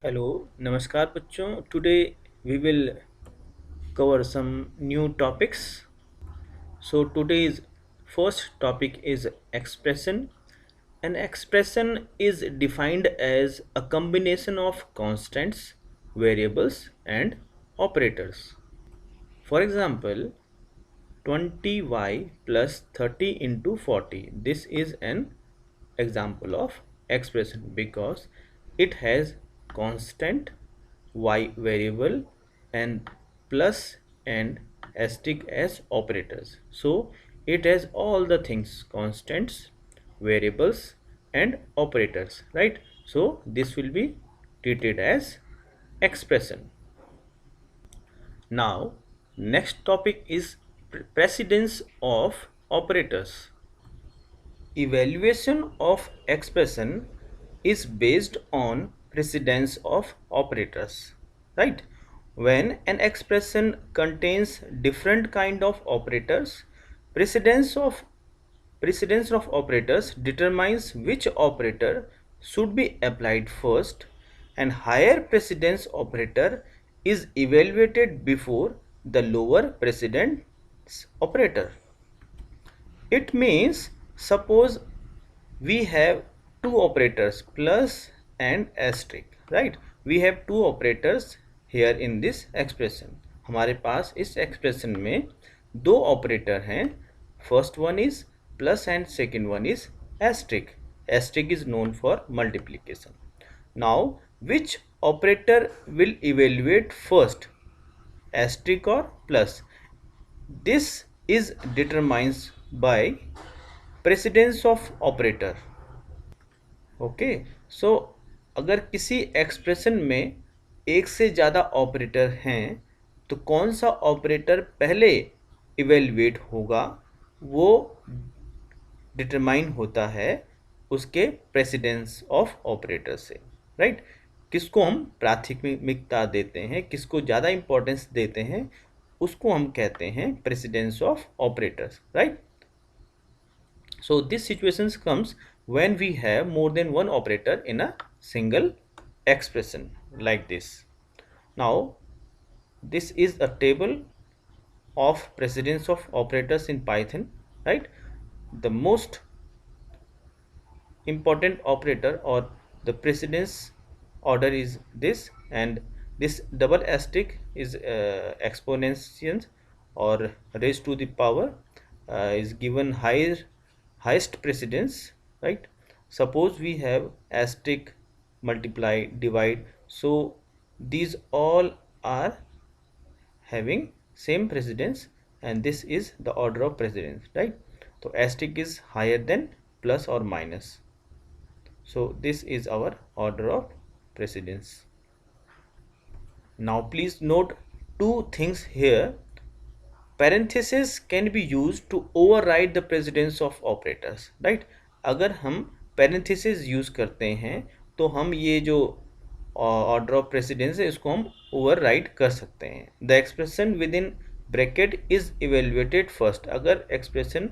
Hello, Namaskar बच्चों. Today we will cover some new topics. So today's first topic is expression. An expression is defined as a combination of constants, variables and operators. For example, 20y plus 30 into 40. This is an example of expression because it has constant, y variable and plus and asterisk as operators. So it has all the things, constants, variables and operators, right? So this will be treated as expression. Now, next topic is precedence of operators. Evaluation of expression is based on precedence of operators, right? When an expression contains different kind of operators, precedence of precedence of operators determines which operator should be applied first, and higher precedence operator is evaluated before the lower precedence operator. It means, suppose we have two operators plus and asterisk, right? We have two operators here in this expression. हमारे पास इस expression में दो operator हैं. First one is plus and second one is asterisk. Asterisk is known for multiplication. Now which operator will evaluate first, asterisk or plus? This is determined by precedence of operator. Okay, so अगर किसी expression में एक से ज़्यादा operator हैं तो कौन सा ऑपरेटर पहले इवेलुएट होगा वो डिटरमाइन होता है उसके प्रेसिडेंस ऑफ ऑपरेटर से, राइट? किसको हम प्राथमिकता देते हैं, किसको ज़्यादा इम्पोर्टेंस देते हैं, उसको हम कहते हैं precedence of operators, right? So this situation comes when we have more than one operator in a single expression like this. Now this is a table of precedence of operators in Python, right? The most important operator or the precedence order is this, and this double asterisk is exponential or raised to the power is given highest precedence, right? Suppose we have asterisk, multiply, divide, so these all are having same precedence and this is the order of precedence, right? So asterisk is higher than plus or minus. So this is our order of precedence. Now please note two things here. Parenthesis can be used to override the precedence of operators, right? अगर हम parenthesis use करते हैं तो हम ये जो order of precedence है इसको हम override कर सकते हैं. The expression within bracket is evaluated first. अगर expression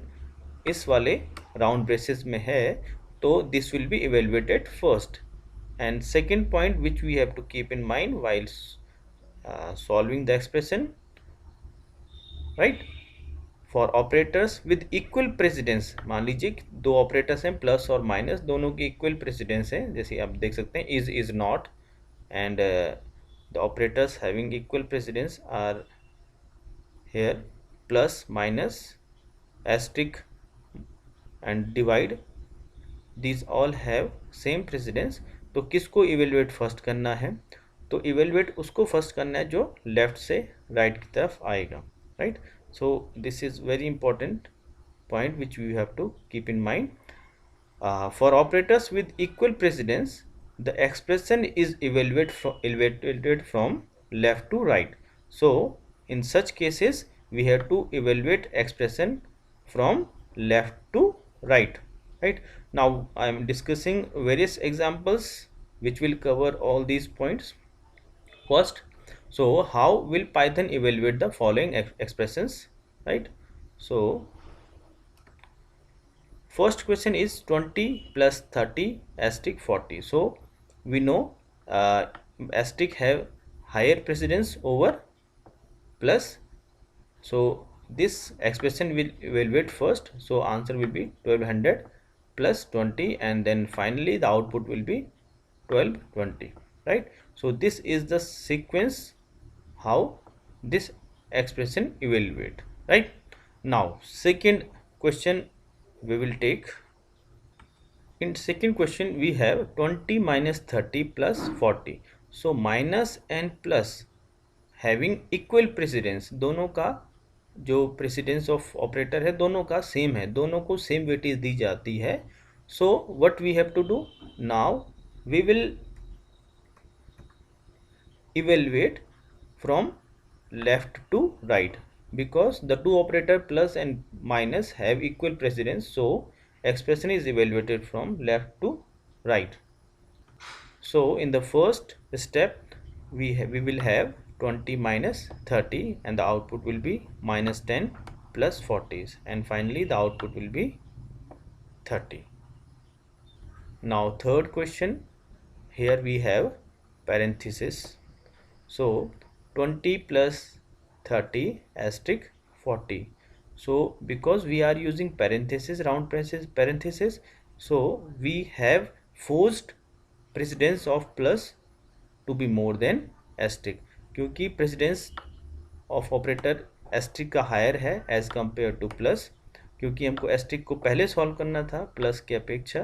इस वाले round braces में है तो this will be evaluated first. And second point which we have to keep in mind while solving the expression, right? For operators with equal precedence, मान लीजिए दो operators हैं प्लस और माइनस, दोनों की इक्वल प्रेसिडेंस है, जैसे आप देख सकते हैं is not, and the operators having equal precedence are here plus minus asterisk and divide, these all have same precedence. तो किसको इवेल्युएट फर्स्ट करना है? तो इवेल्युएट उसको फर्स्ट करना है जो लेफ्ट से राइट की तरफ आएगा, right? So this is very important point which we have to keep in mind. For operators with equal precedence, the expression is evaluated from left to right. So in such cases we have to evaluate expression from left to right, right? Now I am discussing various examples which will cover all these points. First, so how will Python evaluate the following expressions, right? So first question is 20 plus 30 asterisk 40. So we know asterisk have higher precedence over plus. So this expression will evaluate first. So answer will be 1200 plus 20, and then finally the output will be 1220, right? So this is the sequence how this expression evaluate, right? Now second question we will take. In second question we have 20 minus 30 plus 40. So minus and plus having equal precedence, दोनों का जो precedence of operator है दोनों का same है, दोनों को same weightage दी जाती है. So what we have to do now, we will evaluate from left to right because the two operator plus and minus have equal precedence. So expression is evaluated from left to right. So in the first step we will have 20 minus 30 and the output will be minus 10 plus 40s, and finally the output will be 30. Now third question, here we have parenthesis. So 20 plus 30 asterisk 40. So because we are using parenthesis, round parenthesis, so we have forced precedence of plus to be more than asterisk, क्योंकि precedence of operator asterisk का higher है as compare two plus, क्योंकि हमको asterisk को पहले solve करना था plus के अपेक्षा,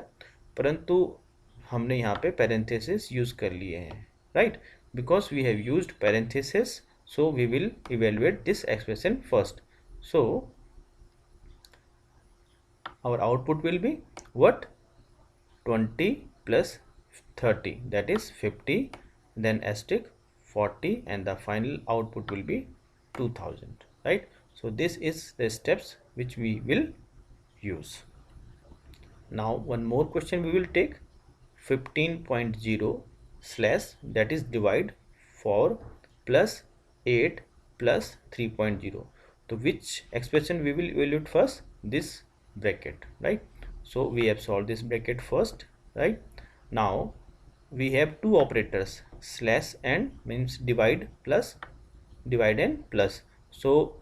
परंतु हमने यहाँ पे parenthesis यूज कर लिए हैं, right? Because we have used parenthesis, so we will evaluate this expression first. So our output will be what? 20 plus 30, that is 50, then asterisk 40, and the final output will be 2000, right? So this is the steps which we will use. Now one more question we will take. 15.0 slash, that is divide 4 plus 8 plus 3.0. So which expression we will evaluate first? This bracket, right? So we have solved this bracket first, right? Now we have two operators, slash and means divide plus divide and plus. So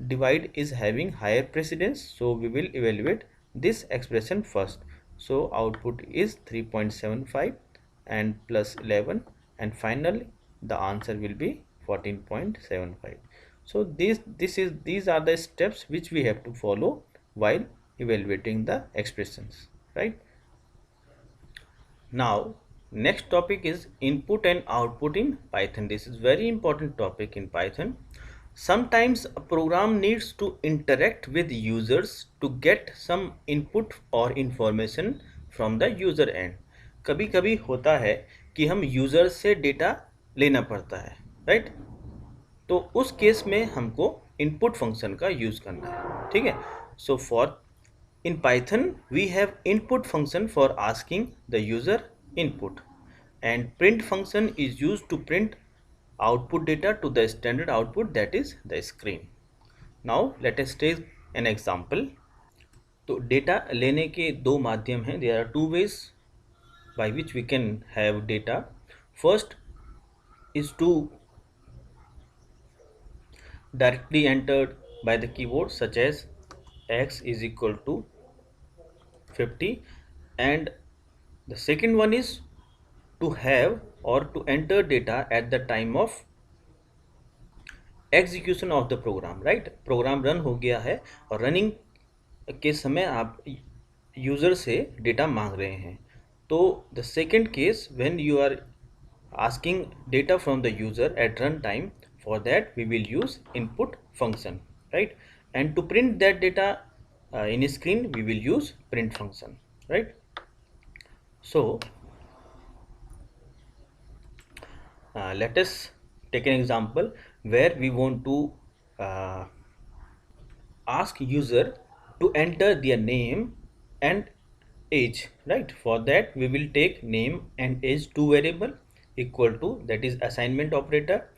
divide is having higher precedence, so we will evaluate this expression first. So output is 3.75 and plus 11, and finally the answer will be 14.75. So these are the steps which we have to follow while evaluating the expressions, right? Now next topic is input and output in Python. This is very important topic in Python. Sometimes a program needs to interact with users to get some input or information from the user end. कभी कभी होता है कि हम user से data लेना पड़ता है, राइट? तो उस केस में हमको इनपुट फंक्शन का यूज़ करना है, ठीक है? So for in Python we have input function for asking the user input, and print function is used to print output data to the standard output, that is the screen. Now let us take an example. तो data लेने के दो माध्यम हैं. There are two ways by which we can have data. First is to directly entered by the keyboard, such as x is equal to 50, and the second one is to have or to enter data at the time of execution of the program, right? Program run हो गया है और running के समय आप user से data मांग रहे हैं. तो the second case when you are asking data from the user at runtime, for that we will use input function, right? And to print that data in a screen we will use print function, right? So let us take an example where we want to ask user to enter their name and age, right? For that we will take name and age two variable equal to, that is assignment operator,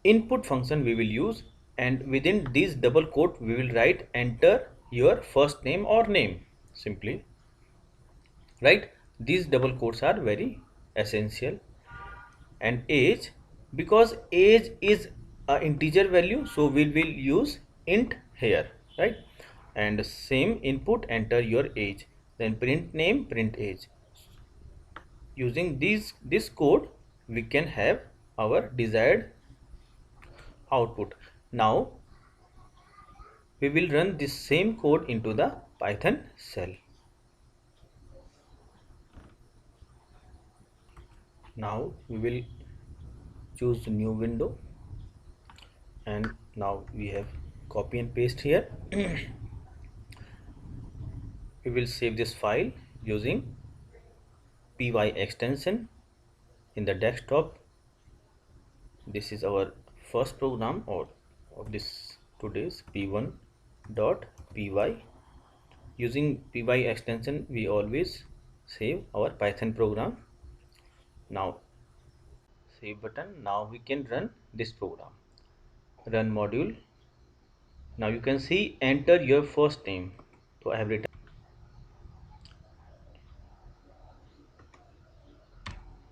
input function we will use, and within this double quote we will write enter your first name or name simply, right? These double quotes are very essential. And age, because age is a integer value, so we will use int here, right? And same input, enter your age, then print name, print age. Using this code we can have our desired output. Now we will run this same code into the Python shell. Now we will choose new window, and now we have copy and paste here. We will save this file using py extension in the desktop. This is our first program or of this today's p1.py. Using py extension we always save our Python program. Now save button. Now we can run this program. Run module. Now you can see enter your first name. So I have written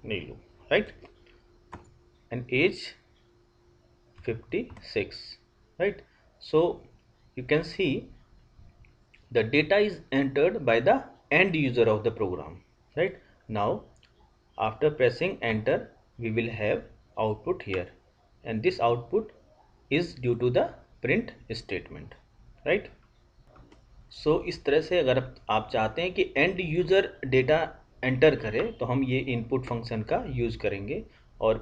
Neelu, right? And age 56, right? So you can see the data is entered by the end user of the program, right? Now after pressing enter we will have output here, and this output is due to the print statement, right? सो इस तरह से अगर आप चाहते हैं कि end user data enter करे तो हम ये इनपुट फंक्शन का यूज़ करेंगे। और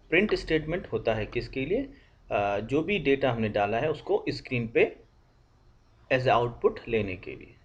प्रिंट स्टेटमेंट होता है किसके लिए, जो भी डेटा हमने डाला है उसको स्क्रीन पे एज आउटपुट लेने के लिए।